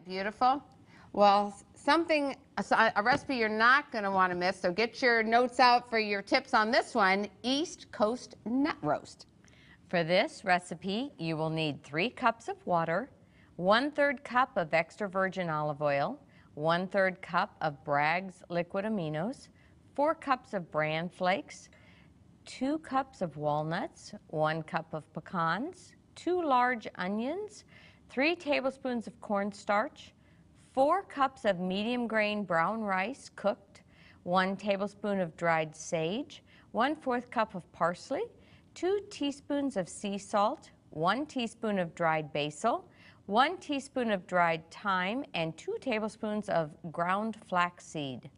beautiful? Well, a recipe you're not going to want to miss, so get your notes out for your tips on this one, East Coast nut roast. For this recipe, you will need 3 cups of water, 1/3 cup of extra virgin olive oil, 1/3 cup of Bragg's liquid aminos, 4 cups of bran flakes, 2 cups of walnuts, 1 cup of pecans, 2 large onions, 3 tablespoons of cornstarch, 4 cups of medium grain brown rice cooked, 1 tablespoon of dried sage, 1/4 cup of parsley, 2 teaspoons of sea salt, 1 teaspoon of dried basil, 1 teaspoon of dried thyme, and 2 tablespoons of ground flaxseed.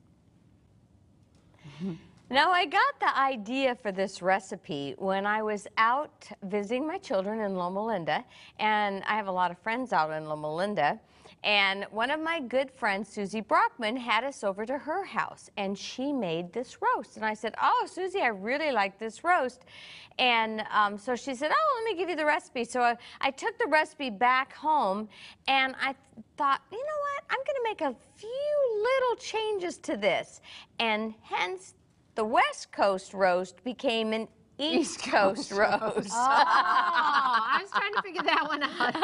Now, I got the idea for this recipe when I was out visiting my children in Loma Linda, and I have a lot of friends out in Loma Linda, and one of my good friends, Susie Brockman, had us over to her house, and she made this roast. And I said, oh, Susie, I really like this roast. And so she said, oh, let me give you the recipe. So I took the recipe back home, and I thought, you know what, I'm going to make a few little changes to this. And hence, the West Coast roast became an East Coast roast. Oh, I was trying to figure that one out.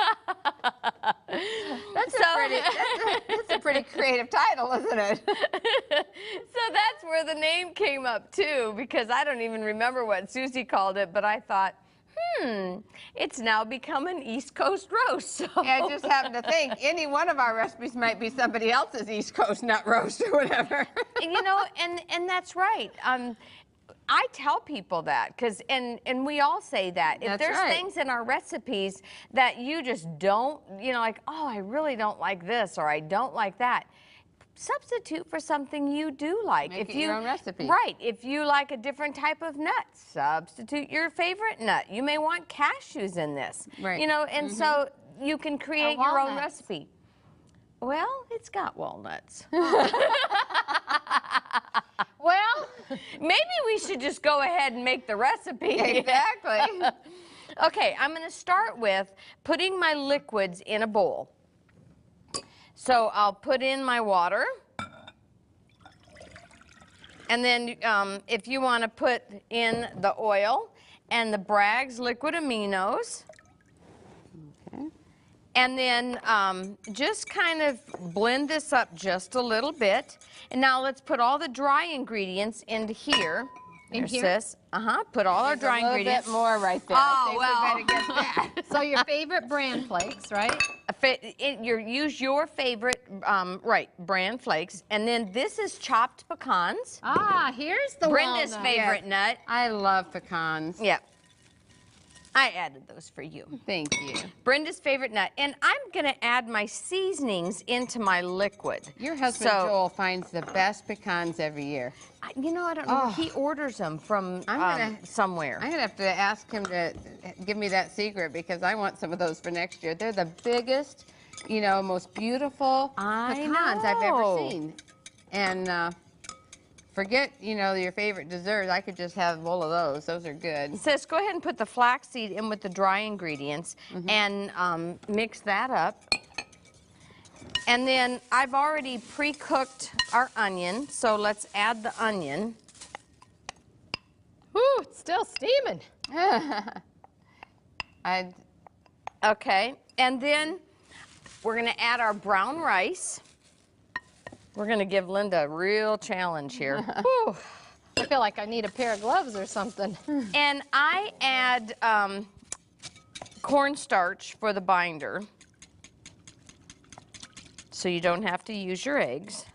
That's a pretty creative title, isn't it? So that's where the name came up too, because I don't even remember what Susie called it, but I thought, it's now become an East Coast roast. So. Yeah, I just happened to think any one of our recipes might be somebody else's East Coast nut roast or whatever. You know, and that's right. I tell people that, and we all say that. If That's there's right. things in our recipes that you just don't, you know, like, oh, I really don't like this, or I don't like that, substitute for something you do like. Make it your own recipe. Right. If you like a different type of nut, substitute your favorite nut. You may want cashews in this. Right. You know, and so you can create your own recipe. Well, it's got walnuts. Well, maybe we should just go ahead and make the recipe. Exactly. Okay, I'm going to start with putting my liquids in a bowl. So I'll put in my water. And then if you want to put in the oil and the Bragg's liquid aminos. Okay. And then just kind of blend this up just a little bit. And now let's put all the dry ingredients into here. In here? Sis. Put all our dry ingredients. A little bit more right there. Oh, well. I think we better get that. so your favorite bran flakes, right? Use your favorite, bran flakes. And then this is chopped pecans. Ah, here's the Brenda's walnut. favorite nut. I love pecans. Yep. I added those for you. Thank you. Brenda's favorite nut. And I'm going to add my seasonings into my liquid. Your husband, Joel, finds the best pecans every year. You know, I don't know. He orders them from somewhere. I'm going to have to ask him to give me that secret because I want some of those for next year. They're the biggest, you know, most beautiful pecans I've ever seen. And forget, you know, your favorite dessert. I could just have a bowl of those. Those are good. Sis, go ahead and put the flaxseed in with the dry ingredients and mix that up. And then I've already pre-cooked our onion, so let's add the onion. Whew, it's still steaming. Okay, and then we're going to add our brown rice. We're going to give Linda a real challenge here. Whew. I feel like I need a pair of gloves or something. And I add cornstarch for the binder, so you don't have to use your eggs.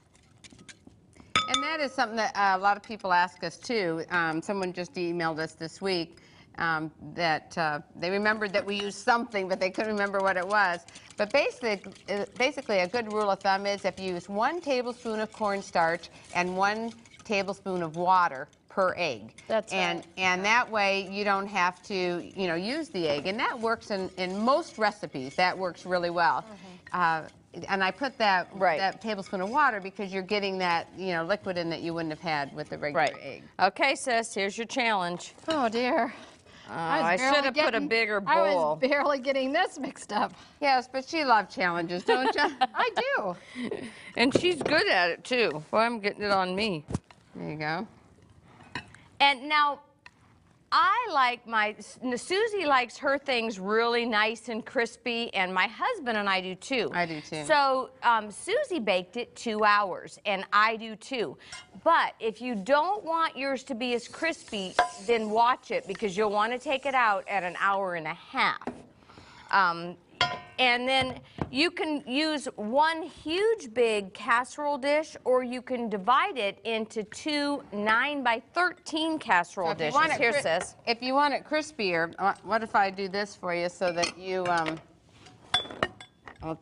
And that is something that a lot of people ask us too. Someone just emailed us this week that they remembered that we used something, but they couldn't remember what it was. But basically a good rule of thumb is if you use 1 tablespoon of cornstarch and 1 tablespoon of water per egg. That's right. And that way you don't have to, you know, use the egg. And that works in most recipes. That works really well. And I put that tablespoon of water because you're getting that, you know, liquid in that you wouldn't have had with the regular egg. Okay, sis, here's your challenge. Oh, dear. I should have put a bigger bowl. I was barely getting this mixed up. Yes, but she loves challenges, don't you? I do. And she's good at it too. Well, I'm getting it on me. There you go. And now, I like Susie likes her things really nice and crispy, and my husband and I do too. I do too. So Susie baked it 2 hours, and I do too. But if you don't want yours to be as crispy, then watch it, because you'll want to take it out at 1.5 hours. And then you can use one huge big casserole dish, or you can divide it into 2 9x13 casserole dishes. Here, sis. If you want it crispier, what if I do this for you so that you, I'll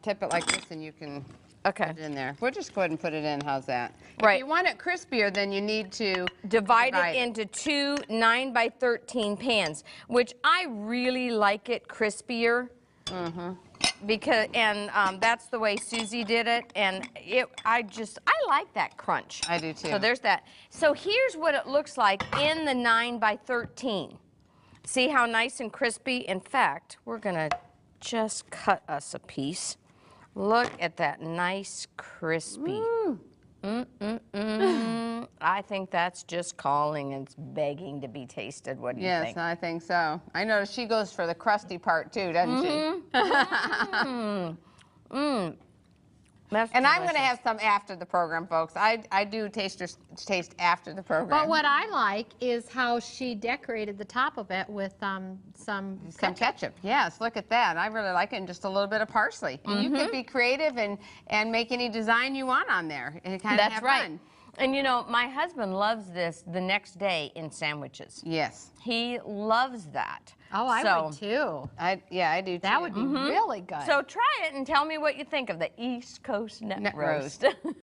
tip it like this and you can put it in there. We'll just go ahead and put it in. How's that? Right. If you want it crispier, then you need to divide it into 2 9x13 pans, which I really like it crispier. Because that's the way Susie did it, and I like that crunch. I do too. So there's that. So here's what it looks like in the 9x13. See how nice and crispy? In fact, we're gonna just cut us a piece. Look at that nice crispy. I think that's just calling and begging to be tasted. What do you think? Yes, I think so. I notice she goes for the crusty part too, doesn't she? And I'm going to have some after the program, folks. I do taste after the program. But what I like is how she decorated the top of it with some ketchup. Yes, look at that. I really like it, and just a little bit of parsley. And you can be creative and make any design you want on there. And kind of have fun. And you know, my husband loves this the next day in sandwiches. Yes. He loves that. Oh, I would too. I do too. That would be really good. So try it and tell me what you think of the East Coast Net Roast.